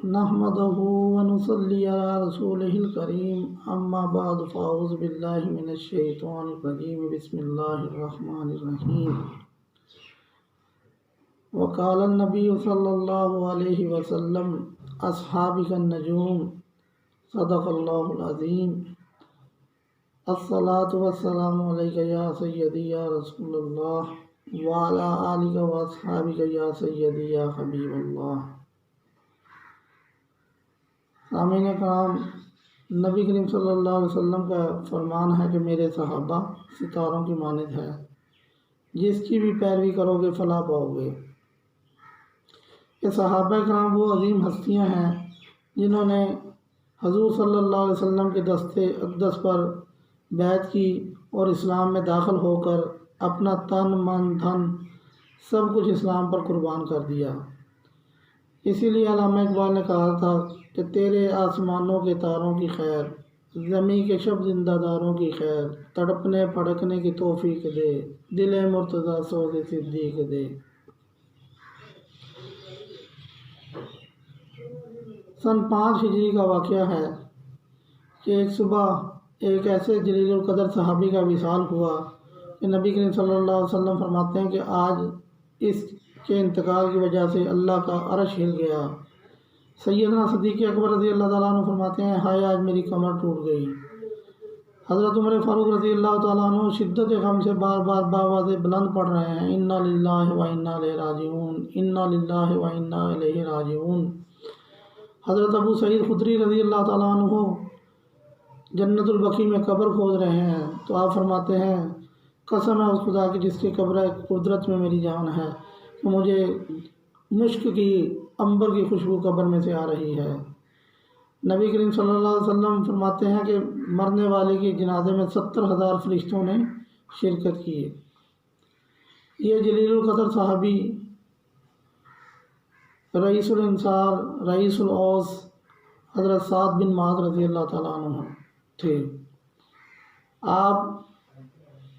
نحمده ونصلي على رسوله الكريم اما بعد فاعوذ بالله من الشيطان الرجيم بسم الله الرحمن الرحيم وقال النبي صلى الله عليه وسلم اصحابك النجوم صدق الله العظيم الصلاة والسلام عليك يا سيدي يا رسول الله وعلى آلك واصحابك يا سيدي يا حبيب الله۔ سامعین کرام، نبی کریم صلی اللہ علیہ وسلم کا فرمان ہے کہ میرے صحابہ ستاروں کی مانند ہے، جس کی بھی پیروی کرو گے فلاح پاؤ گے۔ یہ صحابہ کرام وہ عظیم ہستیاں ہیں جنہوں نے حضور صلی اللہ علیہ وسلم کے دستے اقدس پر بیعت کی اور اسلام میں داخل ہو کر اپنا تن من دھن سب کچھ اسلام پر قربان کر دیا۔ اسی لیے علامہ اقبال نے کہا تھا کہ تیرے آسمانوں کے تاروں کی خیر، زمیں کے شب زندہ داروں کی خیر، تڑپنے پھڑکنے کی توفیق دے، دل مرتضیٰ سوز صدیق دے۔ سن 5 ہجری کا واقعہ ہے کہ ایک صبح ایک ایسے جلیل القدر صحابی کا وصال ہوا کہ نبی کریم صلی اللہ علیہ وسلم فرماتے ہیں کہ آج اس کے انتقال کی وجہ سے اللہ کا عرش ہل گیا۔ سیدنا صدیق اکبر رضی اللہ تعالیٰ عنہ فرماتے ہیں ہائے آج میری کمر ٹوٹ گئی۔ حضرت عمر فاروق رضی اللہ تعالیٰ عنہ شدت غم سے بار بار باواز بلند پڑھ رہے ہیں انا للہ و انا الیہ راجعون، انا للہ و انا الیہ راجعون۔ حضرت ابو سعید خدری رضی اللہ تعالیٰ عنہ جنت البقیع میں قبر کھود رہے ہیں تو آپ فرماتے ہیں قسم ہے اس خدا کی جس کی قدرت میں میری جان ہے کہ مجھے مشک کی عنبر کی خوشبو قبر میں سے آ رہی ہے۔ نبی کریم صلی اللہ علیہ وسلم فرماتے ہیں کہ مرنے والے کی جنازے میں 70,000 فرشتوں نے شرکت کی۔ یہ جلیل القدر صحابی رئیس الانصار رئیس الاوس حضرت سعد بن معاذ رضی اللہ تعالیٰ عنہ تھے۔ آپ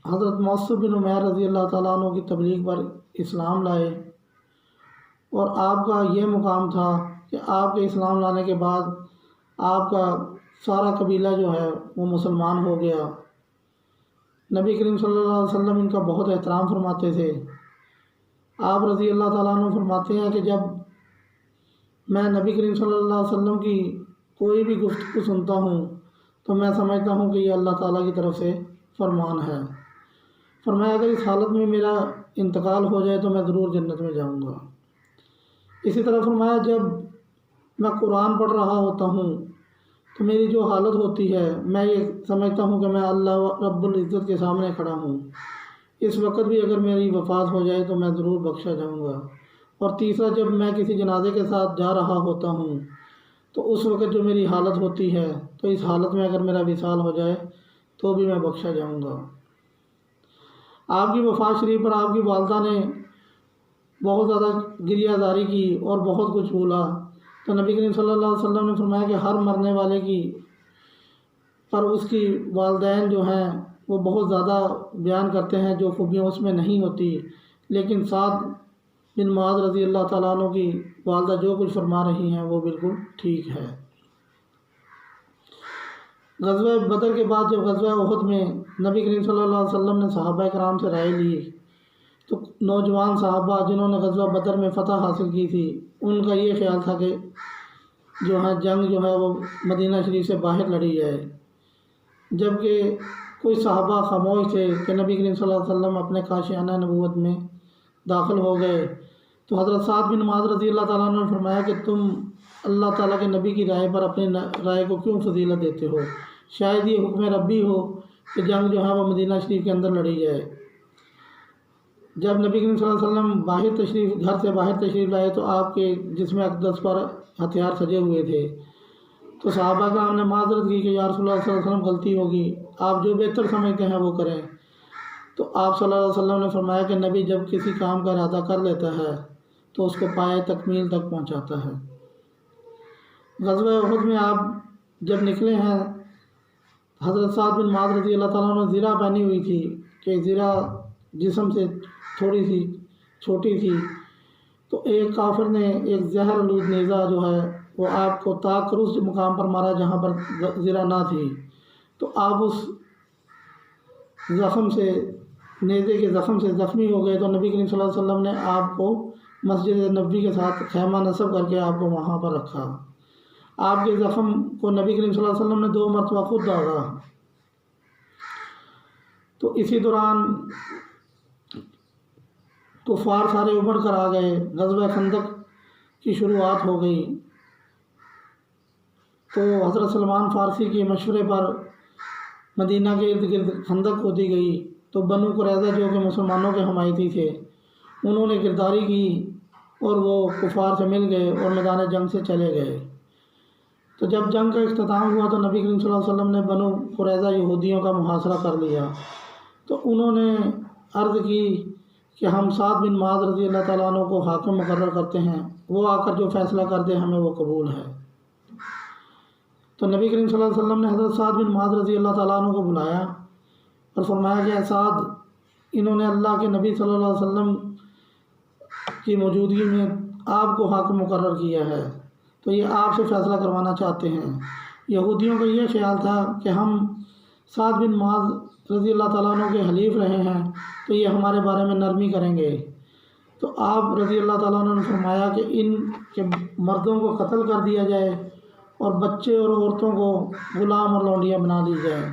حضرت مؤصب بن عمیر رضی اللہ تعالیٰ عنہ کی تبلیغ پر اسلام لائے اور آپ کا یہ مقام تھا کہ آپ کے اسلام لانے کے بعد آپ کا سارا قبیلہ جو ہے وہ مسلمان ہو گیا۔ نبی کریم صلی اللہ علیہ وسلم ان کا بہت احترام فرماتے تھے۔ آپ رضی اللہ تعالیٰ عنہ فرماتے ہیں کہ جب میں نبی کریم صلی اللہ علیہ وسلم کی کوئی بھی گفتگو سنتا ہوں تو میں سمجھتا ہوں کہ یہ اللہ تعالیٰ کی طرف سے فرمان ہے۔ فرمایا اگر اس حالت میں میرا انتقال ہو جائے تو میں ضرور جنت میں جاؤں گا۔ اسی طرح فرمایا جب میں قرآن پڑھ رہا ہوتا ہوں تو میری جو حالت ہوتی ہے میں یہ سمجھتا ہوں کہ میں اللہ رب العزت کے سامنے کھڑا ہوں، اس وقت بھی اگر میری وفات ہو جائے تو میں ضرور بخشا جاؤں گا۔ اور تیسرا جب میں کسی جنازے کے ساتھ جا رہا ہوتا ہوں تو اس وقت جو میری حالت ہوتی ہے تو اس حالت میں اگر میرا وصال ہو جائے تو بھی میں بخشا جاؤں گا۔ آپ کی وفات شریف پر آپ کی والدہ نے بہت زیادہ گریہ زاری کی اور بہت کچھ بولا تو نبی کریم صلی اللہ علیہ وسلم نے فرمایا کہ ہر مرنے والے کی پر اس کی والدین جو ہیں وہ بہت زیادہ بیان کرتے ہیں جو خوبیاں اس میں نہیں ہوتی، لیکن سعد بن معاذ رضی اللہ تعالیٰ عنہ کی والدہ جو کچھ فرما رہی ہیں وہ بالکل ٹھیک ہے۔ غزوہ بدر کے بعد جب غزوہ احد میں نبی کریم صلی اللہ علیہ وسلم نے صحابہ کرام سے رائے لی تو نوجوان صحابہ جنہوں نے غزوہ بدر میں فتح حاصل کی تھی ان کا یہ خیال تھا کہ جو ہے جنگ جو ہے وہ مدینہ شریف سے باہر لڑی جائے، جبکہ کچھ صحابہ خاموش تھے کہ نبی کریم صلی اللہ علیہ وسلم اپنے کاشیانہ نبوت میں داخل ہو گئے تو حضرت سعد بن معاذ رضی اللہ تعالیٰ عنہ نے فرمایا کہ تم اللہ تعالیٰ کے نبی کی رائے پر اپنی رائے کو کیوں فضیلت دیتے ہو؟ شاید یہ حکم ربی ہو کہ جنگ جو ہے وہ مدینہ شریف کے اندر لڑی جائے۔ جب نبی کریم صلی اللہ علیہ وسلم گھر سے باہر تشریف لائے تو آپ کے جسم اقدس پر ہتھیار سجے ہوئے تھے تو صحابہ کرام نے معذرت کی کہ یا رسول اللہ صلی اللہ علیہ وسلم غلطی ہوگی، آپ جو بہتر سمجھتے ہیں وہ کریں۔ تو آپ صلی اللہ علیہ وسلم نے فرمایا کہ نبی جب کسی کام کا ارادہ کر لیتا ہے تو اس کو پائے تکمیل تک پہنچاتا ہے۔ غزوہ احد میں آپ جب نکلے ہیں حضرت سعد بن معاذ رضی اللہ تعالیٰ عنہ زرہ پہنی ہوئی تھی کہ زرہ جسم سے تھوڑی سی چھوٹی تھی تو ایک کافر نے ایک زہر آلود نیزہ جو ہے وہ آپ کو طاق کر اس مقام پر مارا جہاں پر زرہ نہ تھی، تو آپ اس زخم سے، نیزے کے زخم سے زخمی ہو گئے، تو نبی کریم صلی اللہ علیہ وسلم نے آپ کو مسجد نبوی کے ساتھ خیمہ نصب کر کے آپ کو وہاں پر رکھا۔ آپ کے زخم کو نبی کریم صلی اللہ علیہ وسلم نے 2 مرتبہ خود داغا۔ تو اسی دوران کفار سارے ابھر کر آ گئے، غزوہ خندق کی شروعات ہو گئی۔ تو حضرت سلمان فارسی کے مشورے پر مدینہ کے ارد گرد خندق کھودی گئی، تو بنو قریظہ جو کہ مسلمانوں کے حمایتی تھے انہوں نے گرداری کی اور وہ کفار سے مل گئے اور میدان جنگ سے چلے گئے۔ تو جب جنگ کا اختتام ہوا تو نبی کریم صلی اللہ علیہ وسلم نے بنو قریظہ یہودیوں کا محاصرہ کر لیا۔ تو انہوں نے عرض کی کہ ہم سعد بن معاذ رضی اللہ تعالیٰ عنہ کو حاکم مقرر کرتے ہیں، وہ آ کر جو فیصلہ کر دے ہمیں وہ قبول ہے۔ تو نبی کریم صلی اللہ علیہ وسلم نے حضرت سعد بن معاذ رضی اللہ تعالیٰ عنہ کو بلایا اور فرمایا کہ اے سعد، انہوں نے اللہ کے نبی صلی اللہ علیہ وسلم کی موجودگی میں آپ کو حاکم مقرر کیا ہے، تو یہ آپ سے فیصلہ کروانا چاہتے ہیں۔ یہودیوں کا یہ خیال تھا کہ ہم سعد بن معاذ رضی اللہ تعالیٰ عنہ کے حلیف رہے ہیں تو یہ ہمارے بارے میں نرمی کریں گے۔ تو آپ رضی اللہ تعالیٰ عنہ نے فرمایا کہ ان کے مردوں کو قتل کر دیا جائے اور بچے اور عورتوں کو غلام اور لونڈیاں بنا دی جائے۔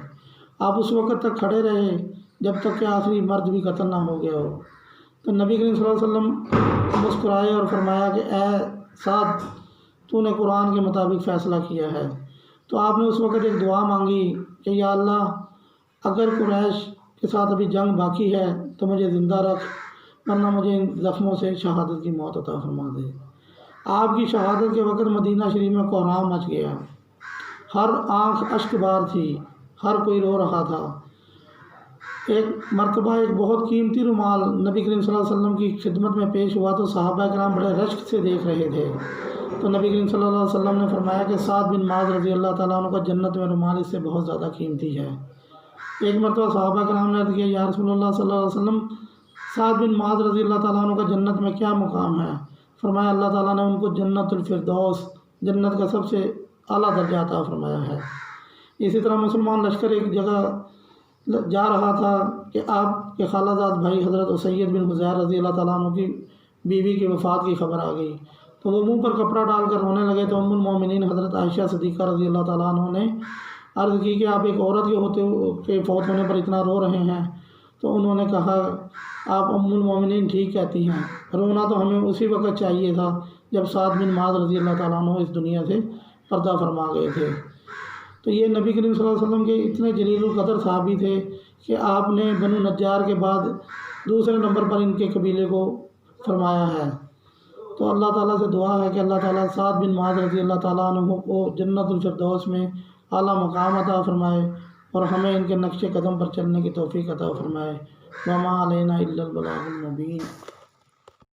آپ اس وقت تک کھڑے رہے جب تک کہ آخری مرد بھی قتل نہ ہو گیا ہو۔ تو نبی کریم صلی اللہ علیہ وسلم مسکرائے اور فرمایا کہ اے سعد، تو نے قرآن کے مطابق فیصلہ کیا ہے۔ تو آپ نے اس وقت ایک دعا مانگی کہ یا اللہ، اگر قریش کے ساتھ ابھی جنگ باقی ہے تو مجھے زندہ رکھ، ورنہ مجھے ان زخموں سے شہادت کی موت عطا فرما دے۔ آپ کی شہادت کے وقت مدینہ شریف میں کوہرام مچ گیا، ہر آنکھ اشک بار تھی، ہر کوئی رو رہا تھا۔ ایک مرتبہ ایک بہت قیمتی رومال نبی کریم صلی اللہ علیہ وسلم کی خدمت میں پیش ہوا تو صحابہ کرام بڑے رشک سے دیکھ رہے تھے۔ تو نبی کریم صلی اللہ علیہ وسلم نے فرمایا کہ سعد بن معاذ رضی اللہ تعالیٰ عنہ کا جنت میں رومال اس سے بہت زیادہ قیمتی ہے۔ ایک مرتبہ صحابہ کرام نے عرض کیا یا رسول اللہ صلی اللہ علیہ وسلم، سعد بن معاذ رضی اللہ تعالیٰ عنہ کا جنت میں کیا مقام ہے؟ فرمایا اللہ تعالیٰ نے ان کو جنت الفردوس، جنت کا سب سے اعلیٰ درجہ عطا فرمایا ہے۔ اسی طرح مسلمان لشکر ایک جگہ جا رہا تھا کہ آپ کے خالہ زاد بھائی حضرت اسید بن حضیر رضی اللہ تعالیٰ عنہ کی بیوی کی وفات کی خبر آ گئی، تو وہ منہ پر کپڑا ڈال کر رونے لگے۔ تو ام المومنین حضرت عائشہ صدیقہ رضی اللہ تعالیٰ عنہ نے عرض کی کہ آپ ایک عورت کے فوت ہونے پر اتنا رو رہے ہیں؟ تو انہوں نے کہا آپ ام المومنین ٹھیک کہتی ہیں، رونا تو ہمیں اسی وقت چاہیے تھا جب سعد بن معاذ رضی اللہ تعالیٰ عنہ اس دنیا سے پردہ فرما گئے تھے۔ تو یہ نبی کریم صلی اللہ علیہ وسلم کے اتنے جلیل القدر صحابی تھے کہ آپ نے بنو نجار کے بعد دوسرے نمبر پر ان کے قبیلے کو فرمایا ہے۔ تو اللہ تعالیٰ سے دعا ہے کہ اللہ تعالیٰ سعد بن معاذ رضی اللہ تعالیٰ عنہ کو جنت الفردوس میں اعلیٰ مقام عطا فرمائے اور ہمیں ان کے نقش قدم پر چلنے کی توفیق عطا فرمائے۔ وما علینا الا البلاغ المبین۔